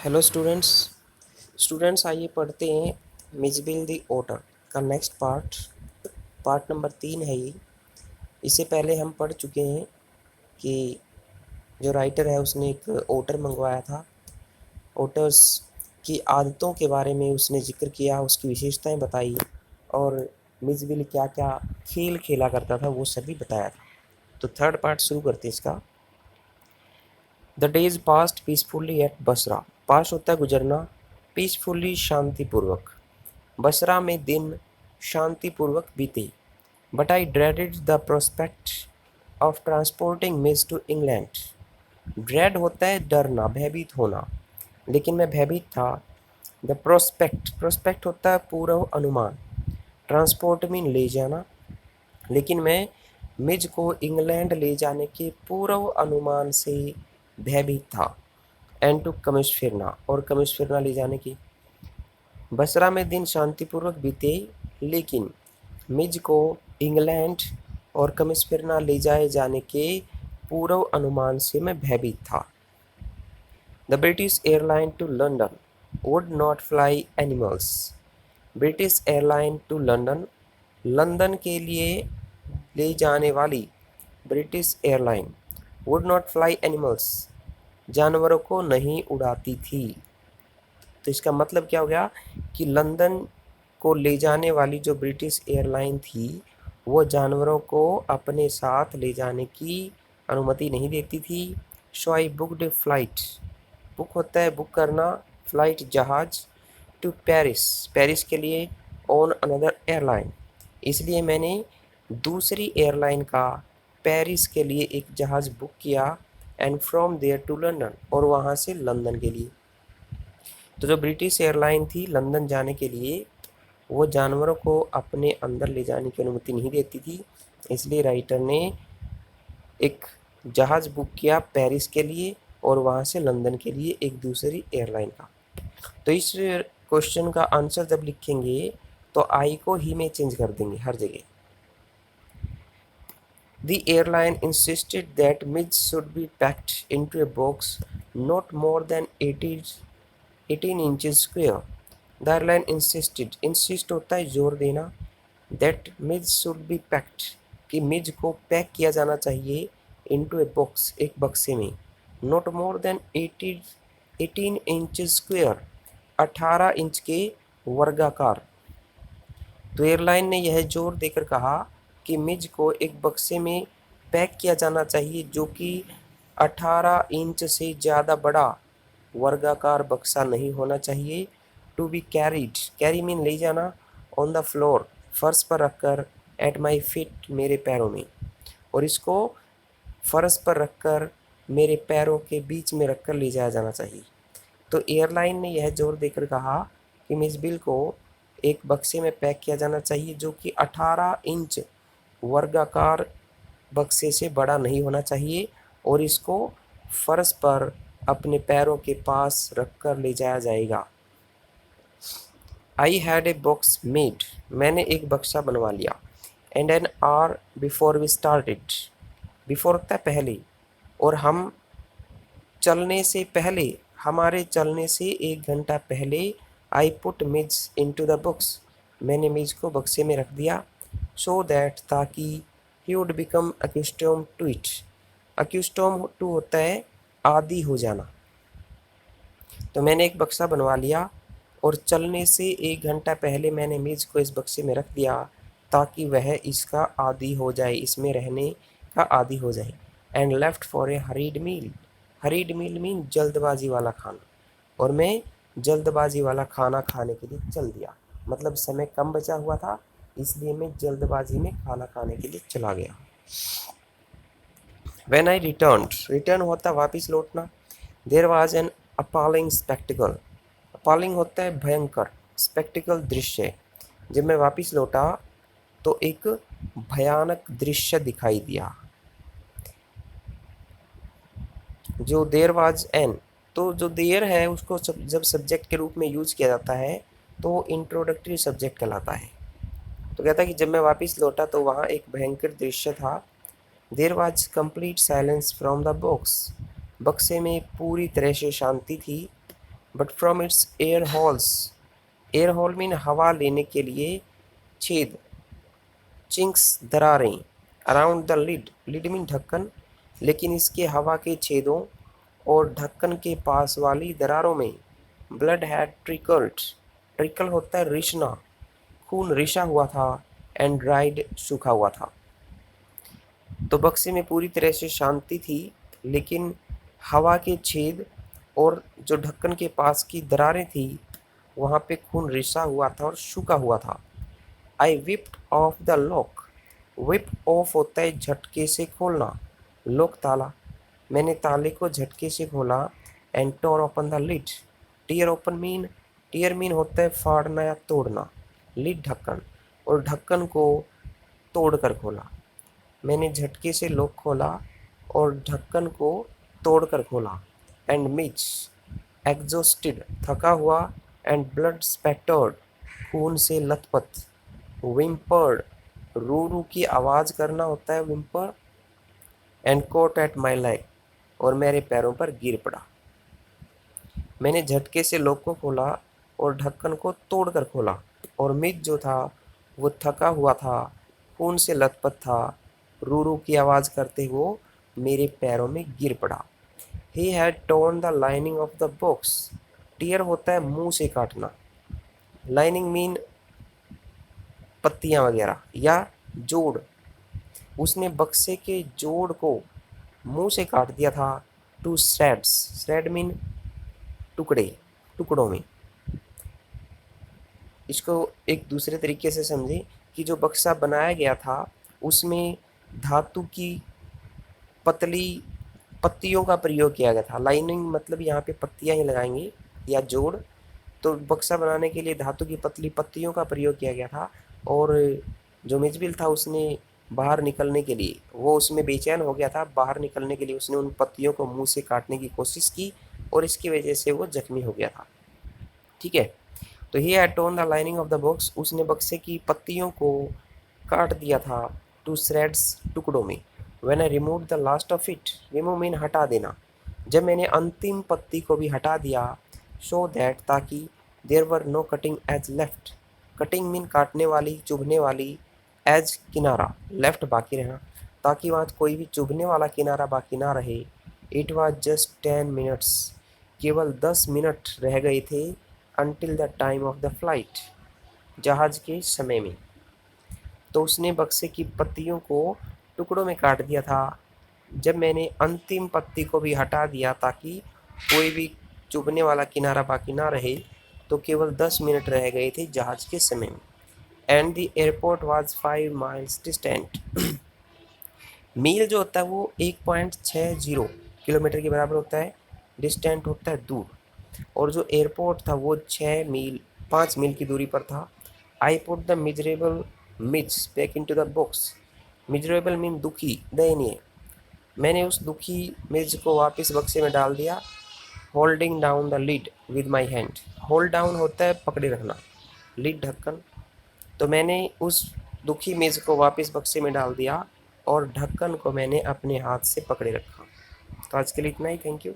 Hello students. आइए पढ़ते हैं मिजबिल द ओटर का नेक्स्ट पार्ट नंबर 3 है ये। इससे पहले हम पढ़ चुके हैं कि जो राइटर है उसने एक ओटर मंगवाया था। ओटर्स की आदतों के बारे में उसने जिक्र किया, उसकी विशेषताएं बताई और मिजबिल क्या क्या खेल खेला करता था वो सभी बताया था। तो थर्ड पार्ट शुरू करते हैं इसका। The days passed peacefully at Basra. Pass होता है गुजरना, पीसफुली शांतिपूर्वक। बसरा में दिन शांतिपूर्वक बीते। But I dreaded the prospect of transporting miss to England. Dread होता है डरना, भयभीत होना, लेकिन मैं भयभीत था। द प्रोस्पेक्ट होता है पूर्व अनुमान। ट्रांसपोर्ट मीन ले जाना, लेकिन मैं मिज को इंग्लैंड ले जाने के पूर्व अनुमान से भयभीत था। एंड टू कमिश फिरना, और कमिश फिरना ले जाने की। बसरा में दिन शांतिपूर्वक बीते, लेकिन मिज को इंग्लैंड और कमिश फिरना ले जाए जाने के पूर्व अनुमान से मैं भयभीत था। The British airline to London would not fly animals. British airline to London, London के लिए ले जाने वाली British airline would not fly animals, जानवरों को नहीं उड़ाती थी। तो इसका मतलब क्या हो गया कि लंदन को ले जाने वाली जो ब्रिटिश एयरलाइन थी वो जानवरों को अपने साथ ले जाने की अनुमति नहीं देती थी। सो आई बुकड फ्लाइट। बुक होता है बुक करना, फ्लाइट जहाज। टू पेरिस, पेरिस के लिए। ऑन अनदर एयरलाइन, इसलिए मैंने दूसरी एयरलाइन का पेरिस के लिए एक जहाज़ बुक किया। And from there to London, और वहाँ से लंदन के लिए। तो जो ब्रिटिश एयरलाइन थी लंदन जाने के लिए, वो जानवरों को अपने अंदर ले जाने की अनुमति नहीं देती थी, इसलिए राइटर ने एक जहाज़ बुक किया पेरिस के लिए और वहाँ से लंदन के लिए एक दूसरी एयरलाइन का। तो इस क्वेश्चन का आंसर जब लिखेंगे तो आई को ही में चेंज कर देंगे हर जगह। The airline insisted that mids should be packed into a box not more than 18 inches square. The airline insisted, insist होता है जोर देना, that mids should be packed, कि मिज को पैक किया जाना चाहिए into a box, एक बक्से में, not more than 18 inches square, 18 inch के वर्गाकार। तो एयरलाइन ने यह जोर देकर कहा कि मिज को एक बक्से में पैक किया जाना चाहिए जो कि 18 इंच से ज़्यादा बड़ा वर्गाकार बक्सा नहीं होना चाहिए। To be carried, carry mean ले जाना। ऑन द फ्लोर, फर्श पर रखकर। एट माई फीट, मेरे पैरों में, और इसको फर्श पर रखकर मेरे पैरों के बीच में रखकर ले जाया जाना चाहिए। तो एयरलाइन ने यह जोर देकर कहा कि मिस बिल को एक बक्से में पैक किया जाना चाहिए जो कि 18 इंच वर्गाकार बक्से से बड़ा नहीं होना चाहिए, और इसको फर्श पर अपने पैरों के पास रखकर ले जाया जाएगा। I had a box made, मैंने एक बक्सा बनवा लिया। And an hour before we started, before होता है पहले, और हम चलने से पहले, हमारे चलने से 1 घंटा पहले। I put Midge into the books, मैंने मिज को बक्से में रख दिया। सो दैट, ताकि he would become accustom to it. Accustom to होता है आदी हो जाना। तो मैंने एक बक्सा बनवा लिया और चलने से 1 घंटा पहले मैंने मिज को इस बक्से में रख दिया ताकि वह इसका आदी हो जाए, इसमें रहने का आदी हो जाए। And left for a hurried meal, hurried meal mean जल्दबाजी वाला खाना, और मैं जल्दबाजी वाला खाना खाने के लिए चल दिया। मतलब समय कम बचा हुआ था, इसलिए मैं जल्दबाजी में खाना खाने के लिए चला गया। When I returned, रिटर्न होता वापस लौटना। There was an appalling spectacle, appalling होता है भयंकर, स्पेक्टिकल दृश्य। जब मैं वापस लौटा तो एक भयानक दृश्य दिखाई दिया। जो देर वाज एन, तो जो देर है उसको जब सब्जेक्ट के रूप में यूज किया जाता है तो इंट्रोडक्टरी सब्जेक्ट कहलाता है। तो कहता है कि जब मैं वापस लौटा तो वहाँ एक भयंकर दृश्य था। There was complete silence from the box, बक्से में पूरी तरह से शांति थी। But from its air holes, air hole mean हवा लेने के लिए छेद, चिंक्स दरारें, around the lid, lid mean ढक्कन, लेकिन इसके हवा के छेदों और ढक्कन के पास वाली दरारों में ब्लड हैड ट्रिकल्ड, ट्रिकल होता है रिसना, खून रिसा हुआ था, एंड ड्राइड सूखा हुआ था। तो बक्से में पूरी तरह से शांति थी, लेकिन हवा के छेद और जो ढक्कन के पास की दरारें थी वहाँ पे खून रिसा हुआ था और सूखा हुआ था। I wiped off the lock, wipe off होता है झटके से खोलना, लॉक ताला, मैंने ताले को झटके से खोला, and tore open the lid, tear open mean, tear mean होता है फाड़ना या तोड़ना, लिड ढक्कन, और ढक्कन को तोड़कर खोला, मैंने झटके से लॉक खोला और ढक्कन को तोड़कर खोला, एंड मिच एग्जॉस्टेड थका हुआ, एंड ब्लड स्पैटर्ड खून से लथपथ, विम्पर्ड रू रू की आवाज़ करना होता है whimper, and caught at my leg और मेरे पैरों पर गिर पड़ा। मैंने झटके से लॉक को खोला और ढक्कन को तोड़कर खोला, और मिच जो था वो थका हुआ था, खून से लथपथ था, रू रू की आवाज़ करते वो मेरे पैरों में गिर पड़ा। He had torn the lining of the box, tear होता है मुंह से काटना, लाइनिंग मीन पत्तियाँ वगैरह या जोड़, उसने बक्से के जोड़ को मुंह से काट दिया था। टू श्रेड्स, श्रेड मीन टुकड़े, टुकड़ों में। इसको एक दूसरे तरीके से समझें कि जो बक्सा बनाया गया था उसमें धातु की पतली पत्तियों का प्रयोग किया गया था। लाइनिंग मतलब यहाँ पे पत्तियाँ ही लगाएंगे या जोड़, तो बक्सा बनाने के लिए धातु की पतली पत्तियों का प्रयोग किया गया था, और जो मिजबिल था उसने बाहर निकलने के लिए, वो उसमें बेचैन हो गया था, बाहर निकलने के लिए उसने उन पत्तियों को मुंह से काटने की कोशिश की और इसकी वजह से वो जख्मी हो गया था। ठीक है, तो ही had torn the lining of the box, उसने बक्से की पत्तियों को काट दिया था, टू श्रेड्स टुकड़ों में। When I remove the last of it, remove mean हटा देना, जब मैंने अंतिम पत्ती को भी हटा दिया, शो दैट ताकि, there were no cutting edge left, cutting mean काटने वाली चुभने वाली, एज किनारा, लेफ्ट बाकी रहना, ताकि वहाँ कोई भी चुभने वाला किनारा बाकी ना रहे। इट वॉज जस्ट 10 मिनट्स, केवल 10 मिनट रह गए थे, until the time of the flight, जहाज़ के समय में। तो उसने बक्से की पत्तियों को टुकड़ों में काट दिया था, जब मैंने अंतिम पत्ती को भी हटा दिया ताकि कोई भी चुभने वाला किनारा बाकी ना रहे, तो केवल 10 मिनट रह गए थे जहाज़ के समय में। And the airport was 5 miles distant, मील जो होता है वो 1.60 किलोमीटर के बराबर होता है, डिस्टेंट होता है दूर, और जो एयरपोर्ट था वो 5 मील की दूरी पर था। I put the miserable Midge back into the box, miserable mean दुखी, दयनीय, मैंने उस दुखी मिर्ज को वापस बक्से में डाल दिया। Holding down the lid with my hand, hold down होता है पकड़े रखना, लिड ढक्कन, तो मैंने उस दुखी मेज़ को वापस बक्से में डाल दिया और ढक्कन को मैंने अपने हाथ से पकड़े रखा। तो आज के लिए इतना ही, थैंक यू।